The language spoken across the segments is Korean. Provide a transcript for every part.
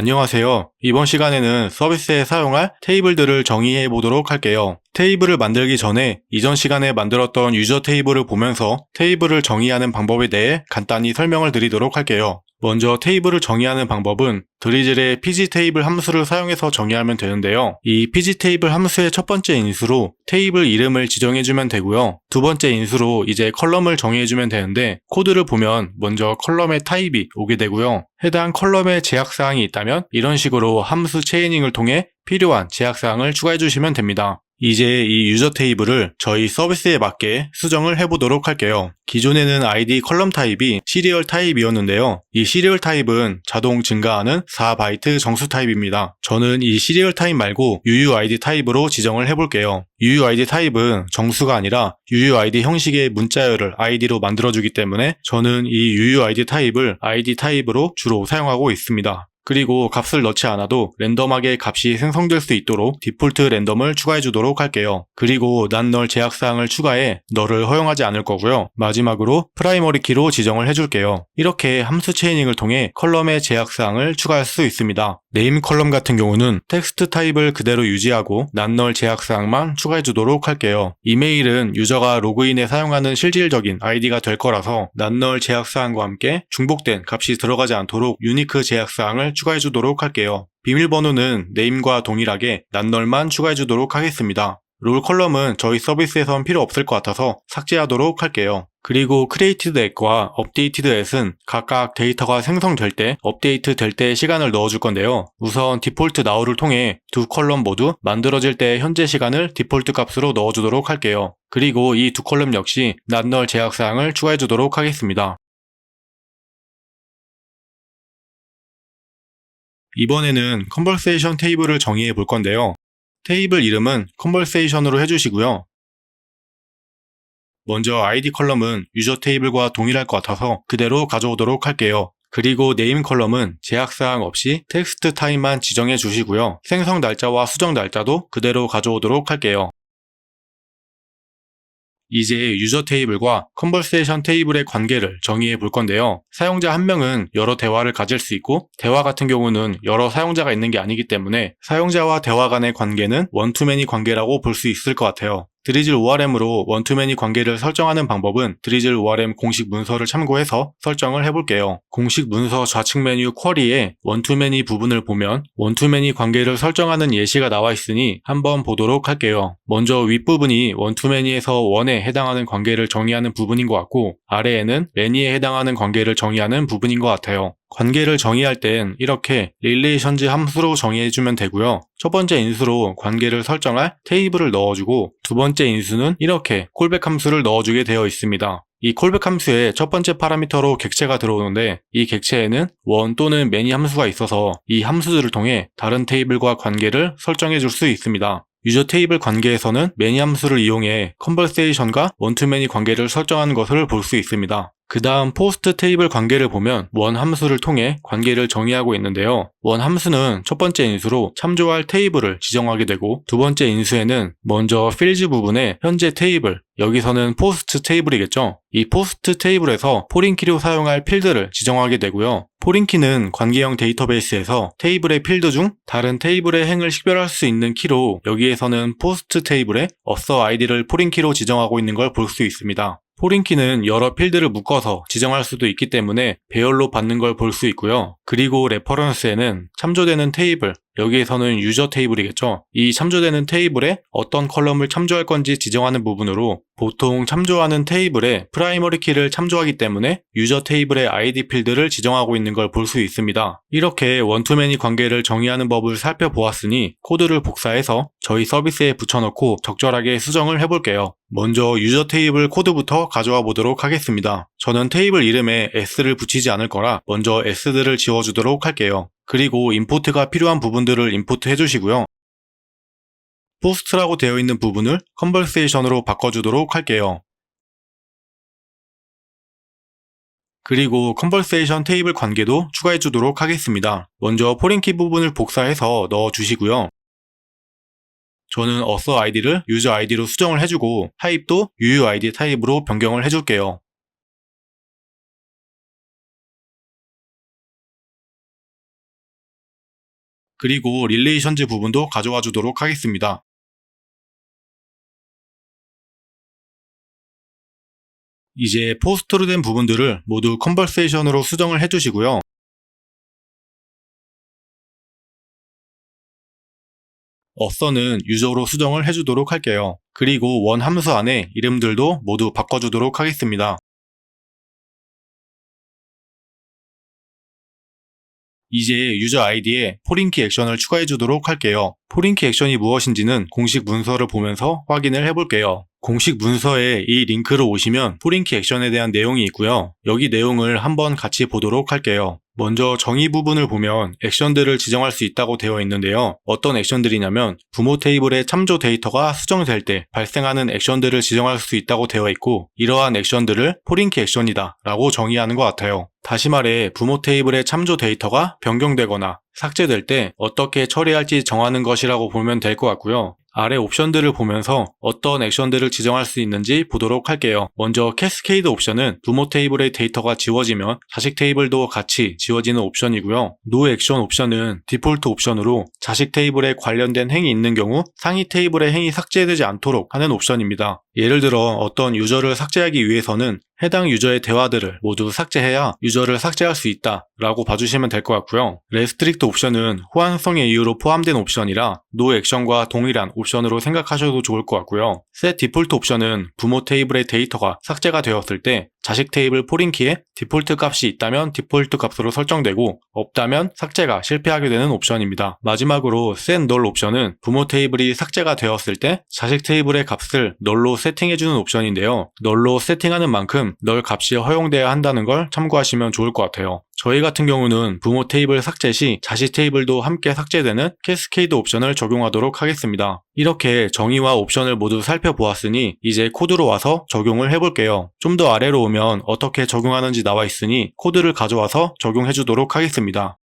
안녕하세요. 이번 시간에는 서비스에 사용할 테이블들을 정의해 보도록 할게요. 테이블을 만들기 전에 이전 시간에 만들었던 유저 테이블을 보면서 테이블을 정의하는 방법에 대해 간단히 설명을 드리도록 할게요. 먼저 테이블을 정의하는 방법은 드리즐의 pgTable 함수를 사용해서 정의하면 되는데요. 이 pgTable 함수의 첫 번째 인수로 테이블 이름을 지정해주면 되고요. 두 번째 인수로 이제 컬럼을 정의해주면 되는데 코드를 보면 먼저 컬럼의 타입이 오게 되고요. 해당 컬럼에 제약사항이 있다면 이런 식으로 함수 체이닝을 통해 필요한 제약사항을 추가해주시면 됩니다. 이제 이 유저 테이블을 저희 서비스에 맞게 수정을 해보도록 할게요. 기존에는 ID 컬럼 타입이 시리얼 타입이었는데요. 이 시리얼 타입은 자동 증가하는 4바이트 정수 타입입니다. 저는 이 시리얼 타입 말고 UUID 타입으로 지정을 해볼게요. UUID 타입은 정수가 아니라 UUID 형식의 문자열을 ID로 만들어주기 때문에 저는 이 UUID 타입을 ID 타입으로 주로 사용하고 있습니다. 그리고 값을 넣지 않아도 랜덤하게 값이 생성될 수 있도록 디폴트 랜덤을 추가해 주도록 할게요. 그리고 난 널 제약사항을 추가해 널을 허용하지 않을 거고요. 마지막으로 프라이머리 키로 지정을 해줄게요. 이렇게 함수 체이닝을 통해 컬럼의 제약사항을 추가할 수 있습니다. 네임 컬럼 같은 경우는 텍스트 타입을 그대로 유지하고 난 널 제약사항만 추가해 주도록 할게요. 이메일은 유저가 로그인에 사용하는 실질적인 아이디가 될 거라서 난 널 제약사항과 함께 중복된 값이 들어가지 않도록 유니크 제약사항을 추가해 주도록 할게요. 비밀번호는 네임과 동일하게 난 널만 추가해 주도록 하겠습니다. 롤 컬럼은 저희 서비스에선 필요 없을 것 같아서 삭제하도록 할게요. 그리고 created at과 updated at은 각각 데이터가 생성될 때, 업데이트 될 때 시간을 넣어줄 건데요. 우선 디폴트 now를 통해 두 컬럼 모두 만들어질 때 현재 시간을 디폴트 값으로 넣어주도록 할게요. 그리고 이 두 컬럼 역시 난 널 제약사항을 추가해주도록 하겠습니다. 이번에는 컨버세이션 테이블을 정의해 볼 건데요. 테이블 이름은 컨버세이션으로 해주시고요. 먼저 ID 컬럼은 유저 테이블과 동일할 것 같아서 그대로 가져오도록 할게요. 그리고 네임 컬럼은 제약사항 없이 텍스트 타입만 지정해 주시고요. 생성 날짜와 수정 날짜도 그대로 가져오도록 할게요. 이제 유저 테이블과 컨버세이션 테이블의 관계를 정의해 볼 건데요. 사용자 한 명은 여러 대화를 가질 수 있고 대화 같은 경우는 여러 사용자가 있는 게 아니기 때문에 사용자와 대화 간의 관계는 원투매니 관계라고 볼 수 있을 것 같아요. 드리즐 ORM으로 원투매니 관계를 설정하는 방법은 드리즐 ORM 공식 문서를 참고해서 설정을 해볼게요. 공식 문서 좌측 메뉴 쿼리에 원투매니 부분을 보면 원투매니 관계를 설정하는 예시가 나와 있으니 한번 보도록 할게요. 먼저 윗부분이 원투매니에서 원에 해당하는 관계를 정의하는 부분인 것 같고 아래에는 매니에 해당하는 관계를 정의하는 부분인 것 같아요. 관계를 정의할 땐 이렇게 릴레이션즈 함수로 정의해주면 되고요. 첫 번째 인수로 관계를 설정할 테이블을 넣어주고 두 번째 인수는 이렇게 콜백 함수를 넣어주게 되어 있습니다. 이 콜백 함수의 첫 번째 파라미터로 객체가 들어오는데 이 객체에는 원 또는 매니 함수가 있어서 이 함수들을 통해 다른 테이블과 관계를 설정해 줄 수 있습니다. 유저 테이블 관계에서는 매니 함수를 이용해 컨버세이션과 원투매니 관계를 설정하는 것을 볼 수 있습니다. 그 다음 포스트 테이블 관계를 보면 원 함수를 통해 관계를 정의하고 있는데요. 원 함수는 첫 번째 인수로 참조할 테이블을 지정하게 되고 두 번째 인수에는 먼저 필즈 부분에 현재 테이블, 여기서는 포스트 테이블이겠죠. 이 포스트 테이블에서 포린키로 사용할 필드를 지정하게 되고요. 포린키는 관계형 데이터베이스에서 테이블의 필드 중 다른 테이블의 행을 식별할 수 있는 키로 여기에서는 포스트 테이블에 어서 아이디를 포린키로 지정하고 있는 걸 볼 수 있습니다. 포린키는 여러 필드를 묶어서 지정할 수도 있기 때문에 배열로 받는 걸 볼 수 있고요. 그리고 레퍼런스에는 참조되는 테이블, 여기에서는 유저 테이블이겠죠. 이 참조되는 테이블에 어떤 컬럼을 참조할 건지 지정하는 부분으로 보통 참조하는 테이블에 프라이머리 키를 참조하기 때문에 유저 테이블의 ID 필드를 지정하고 있는 걸 볼 수 있습니다. 이렇게 원투매니 관계를 정의하는 법을 살펴보았으니 코드를 복사해서 저희 서비스에 붙여넣고 적절하게 수정을 해볼게요. 먼저 유저 테이블 코드부터 가져와 보도록 하겠습니다. 저는 테이블 이름에 s를 붙이지 않을 거라 먼저 s들을 지워주도록 할게요. 그리고 임포트가 필요한 부분들을 임포트 해주시고요. 포스트라고 되어 있는 부분을 컨버세이션으로 바꿔주도록 할게요. 그리고 컨버세이션 테이블 관계도 추가해주도록 하겠습니다. 먼저 포린키 부분을 복사해서 넣어주시고요. 저는 어서 아이디를 유저 아이디로 수정을 해주고 타입도 UUID 타입으로 변경을 해줄게요. 그리고 릴레이션즈 부분도 가져와 주도록 하겠습니다. 이제 포스트로 된 부분들을 모두 컨버세이션으로 수정을 해주시고요. 어서는 유저로 수정을 해주도록 할게요. 그리고 원 함수 안에 이름들도 모두 바꿔주도록 하겠습니다. 이제 유저 아이디에 포린키 액션을 추가해 주도록 할게요. 포린키 액션이 무엇인지는 공식 문서를 보면서 확인을 해볼게요. 공식 문서에 이 링크로 오시면 포린키 액션에 대한 내용이 있고요. 여기 내용을 한번 같이 보도록 할게요. 먼저 정의 부분을 보면 액션들을 지정할 수 있다고 되어 있는데요. 어떤 액션들이냐면 부모 테이블의 참조 데이터가 수정될 때 발생하는 액션들을 지정할 수 있다고 되어 있고, 이러한 액션들을 포린키 액션이다 라고 정의하는 것 같아요. 다시 말해 부모 테이블의 참조 데이터가 변경되거나 삭제될 때 어떻게 처리할지 정하는 것이라고 보면 될 것 같고요. 아래 옵션들을 보면서 어떤 액션들을 지정할 수 있는지 보도록 할게요. 먼저 캐스케이드 옵션은 부모 테이블의 데이터가 지워지면 자식 테이블도 같이 지워지는 옵션이고요. 노 액션 옵션은 디폴트 옵션으로 자식 테이블에 관련된 행위 있는 경우 상위 테이블의 행위 삭제되지 않도록 하는 옵션입니다. 예를 들어 어떤 유저를 삭제하기 위해서는 해당 유저의 대화들을 모두 삭제해야 유저를 삭제할 수 있다 라고 봐주시면 될 것 같고요. 레스트릭트 옵션은 호환성의 이유로 포함된 옵션이라 노 액션과 동일한 옵션으로 생각하셔도 좋을 것 같고요. 셋 디폴트 옵션은 부모 테이블의 데이터가 삭제가 되었을 때 자식 테이블 포린키에 디폴트 값이 있다면 디폴트 값으로 설정되고 없다면 삭제가 실패하게 되는 옵션입니다. 마지막으로 set null 옵션은 부모 테이블이 삭제가 되었을 때 자식 테이블의 값을 null로 세팅해주는 옵션인데요. null로 세팅하는 만큼 null 값이 허용돼야 한다는 걸 참고하시면 좋을 것 같아요. 저희 같은 경우는 부모 테이블 삭제 시 자식 테이블도 함께 삭제되는 캐스케이드 옵션을 적용하도록 하겠습니다. 이렇게 정의와 옵션을 모두 살펴보았으니 이제 코드로 와서 적용을 해볼게요. 좀 더 아래로 오면 어떻게 적용하는지 나와 있으니 코드를 가져와서 적용해 주도록 하겠습니다.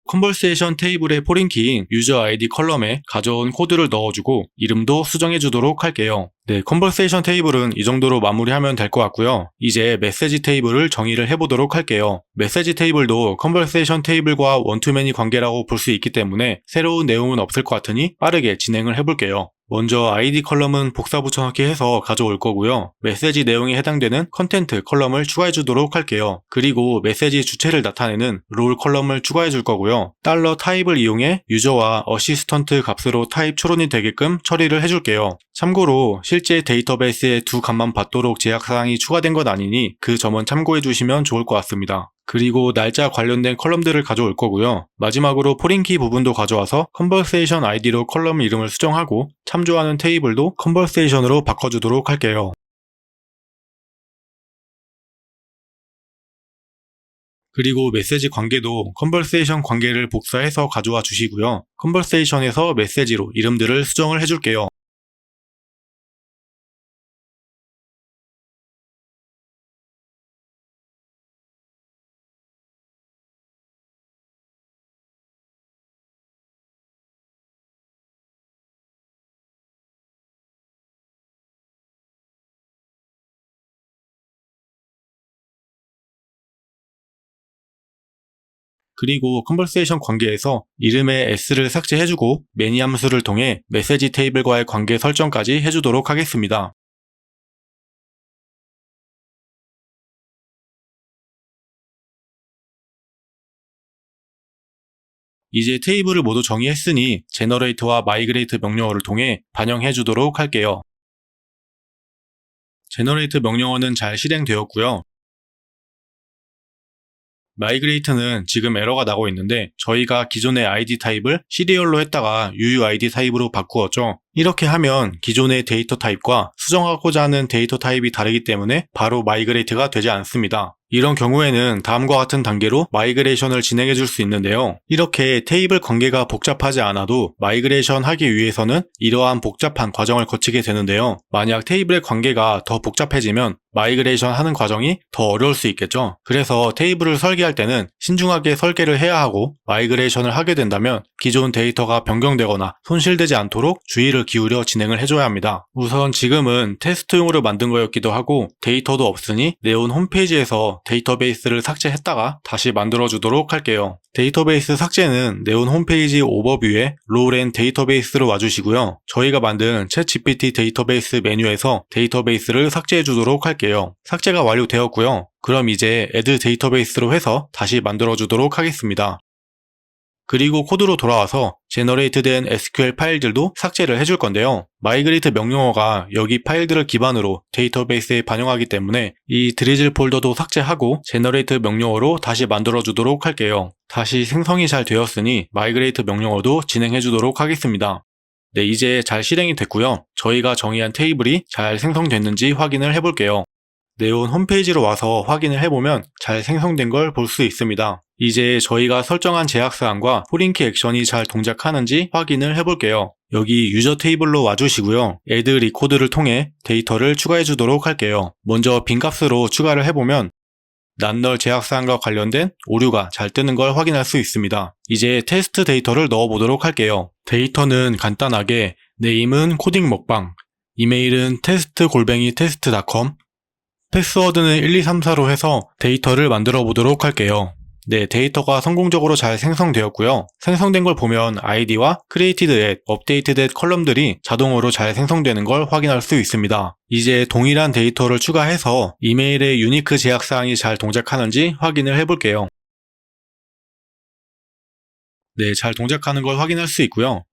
컨버세이션 테이블의 포린키인 유저 아이디 컬럼에 가져온 코드를 넣어주고 이름도 수정해 주도록 할게요. 네, 컨버세이션 테이블은 이 정도로 마무리하면 될 것 같고요. 이제 메시지 테이블을 정의를 해보도록 할게요. 메시지 테이블도 컨버세이션 테이블과 원투매니 관계라고 볼 수 있기 때문에 새로운 내용은 없을 것 같으니 빠르게 진행을 해볼게요. 먼저 아이디 컬럼은 복사 붙여넣기 해서 가져올 거고요. 메시지 내용에 해당되는 컨텐트 컬럼을 추가해 주도록 할게요. 그리고 메시지 주체를 나타내는 롤 컬럼을 추가해 줄 거고요. $타입을 이용해 유저와 어시스턴트 값으로 타입 초론이 되게끔 처리를 해줄게요. 참고로 실제 데이터베이스에 두 값만 받도록 제약사항이 추가된 건 아니니 그 점은 참고해 주시면 좋을 것 같습니다. 그리고 날짜 관련된 컬럼들을 가져올 거고요. 마지막으로 포린키 부분도 가져와서 컨버세이션 아이디로 컬럼 이름을 수정하고 참조하는 테이블도 컨버세이션으로 바꿔주도록 할게요. 그리고 메시지 관계도 컨버세이션 관계를 복사해서 가져와 주시고요. 컨버세이션에서 메시지로 이름들을 수정을 해줄게요. 그리고 컨버세이션 관계에서 이름의 s를 삭제해주고 매니 함수를 통해 메시지 테이블과의 관계 설정까지 해주도록 하겠습니다. 이제 테이블을 모두 정의했으니 제너레이트와 마이그레이트 명령어를 통해 반영해 주도록 할게요. 제너레이트 명령어는 잘 실행되었고요. 마이그레이트는 지금 에러가 나고 있는데 저희가 기존의 ID 타입을 시리얼로 했다가 UUID 타입으로 바꾸었죠. 이렇게 하면 기존의 데이터 타입과 수정하고자 하는 데이터 타입이 다르기 때문에 바로 마이그레이트가 되지 않습니다. 이런 경우에는 다음과 같은 단계로 마이그레이션을 진행해 줄 수 있는데요. 이렇게 테이블 관계가 복잡하지 않아도 마이그레이션 하기 위해서는 이러한 복잡한 과정을 거치게 되는데요. 만약 테이블의 관계가 더 복잡해지면 마이그레이션 하는 과정이 더 어려울 수 있겠죠. 그래서 테이블을 설계할 때는 신중하게 설계를 해야 하고 마이그레이션을 하게 된다면 기존 데이터가 변경되거나 손실되지 않도록 주의를 마음을 기울여 진행을 해줘야 합니다. 우선 지금은 테스트용으로 만든 거였기도 하고 데이터도 없으니 네온 홈페이지에서 데이터베이스를 삭제했다가 다시 만들어주도록 할게요. 데이터베이스 삭제는 네온 홈페이지 오버뷰에 롤 앤 데이터베이스로 와주시고요. 저희가 만든 챗GPT 데이터베이스 메뉴에서 데이터베이스를 삭제해 주도록 할게요. 삭제가 완료되었고요. 그럼 이제 add 데이터베이스로 해서 다시 만들어 주도록 하겠습니다. 그리고 코드로 돌아와서 제너레이트된 SQL 파일들도 삭제를 해줄 건데요. 마이그레이트 명령어가 여기 파일들을 기반으로 데이터베이스에 반영하기 때문에 이 드리즐 폴더도 삭제하고 제너레이트 명령어로 다시 만들어 주도록 할게요. 다시 생성이 잘 되었으니 마이그레이트 명령어도 진행해 주도록 하겠습니다. 네, 이제 잘 실행이 됐고요. 저희가 정의한 테이블이 잘 생성됐는지 확인을 해볼게요. 네온 홈페이지로 와서 확인을 해보면 잘 생성된 걸 볼 수 있습니다. 이제 저희가 설정한 제약사항과 포링키 액션이 잘 동작하는지 확인을 해볼게요. 여기 유저 테이블로 와주시고요. add record를 통해 데이터를 추가해 주도록 할게요. 먼저 빈값으로 추가를 해보면 낱널 제약사항과 관련된 오류가 잘 뜨는 걸 확인할 수 있습니다. 이제 테스트 데이터를 넣어보도록 할게요. 데이터는 간단하게 네임은 코딩 먹방, 이메일은 test@test.com, 패스워드는 1234로 해서 데이터를 만들어 보도록 할게요. 네, 데이터가 성공적으로 잘 생성되었고요. 생성된 걸 보면 id와 created at, updated at 컬럼들이 자동으로 잘 생성되는 걸 확인할 수 있습니다. 이제 동일한 데이터를 추가해서 이메일의 유니크 제약사항이 잘 동작하는지 확인을 해볼게요. 네, 잘 동작하는 걸 확인할 수 있고요.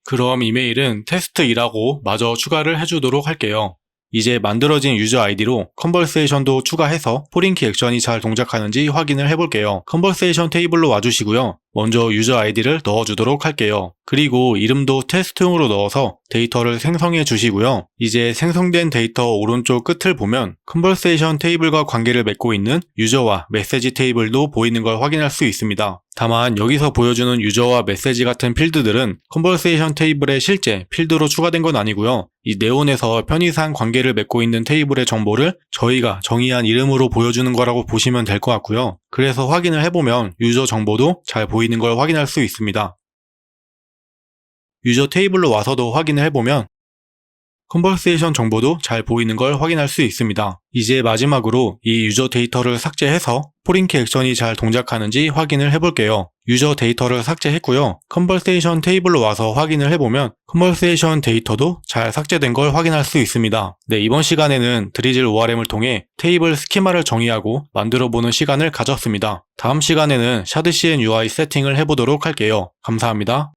그럼 이메일은 테스트2라고 마저 추가를 해주도록 할게요. 이제 만들어진 유저 아이디로 컨버세이션도 추가해서 포링키 액션이 잘 동작하는지 확인을 해볼게요. 컨버세이션 테이블로 와주시고요. 먼저 유저 아이디를 넣어주도록 할게요. 그리고 이름도 테스트용으로 넣어서 데이터를 생성해 주시고요. 이제 생성된 데이터 오른쪽 끝을 보면 컨버세이션 테이블과 관계를 맺고 있는 유저와 메시지 테이블도 보이는 걸 확인할 수 있습니다. 다만 여기서 보여주는 유저와 메시지 같은 필드들은 컨버세이션 테이블의 실제 필드로 추가된 건 아니고요. 이 네온에서 편의상 관계를 맺고 있는 테이블의 정보를 저희가 정의한 이름으로 보여주는 거라고 보시면 될 것 같고요. 그래서 확인을 해보면 유저 정보도 잘 보이는 걸 확인할 수 있습니다. 유저 테이블로 와서도 확인을 해보면 컨버세이션 정보도 잘 보이는 걸 확인할 수 있습니다. 이제 마지막으로 이 유저 데이터를 삭제해서 포링키 액션이 잘 동작하는지 확인을 해볼게요. 유저 데이터를 삭제했고요. 컨버세이션 테이블로 와서 확인을 해보면 컨버세이션 데이터도 잘 삭제된 걸 확인할 수 있습니다. 네, 이번 시간에는 드리즐 ORM을 통해 테이블 스키마를 정의하고 만들어보는 시간을 가졌습니다. 다음 시간에는 샤드CN UI 세팅을 해보도록 할게요. 감사합니다.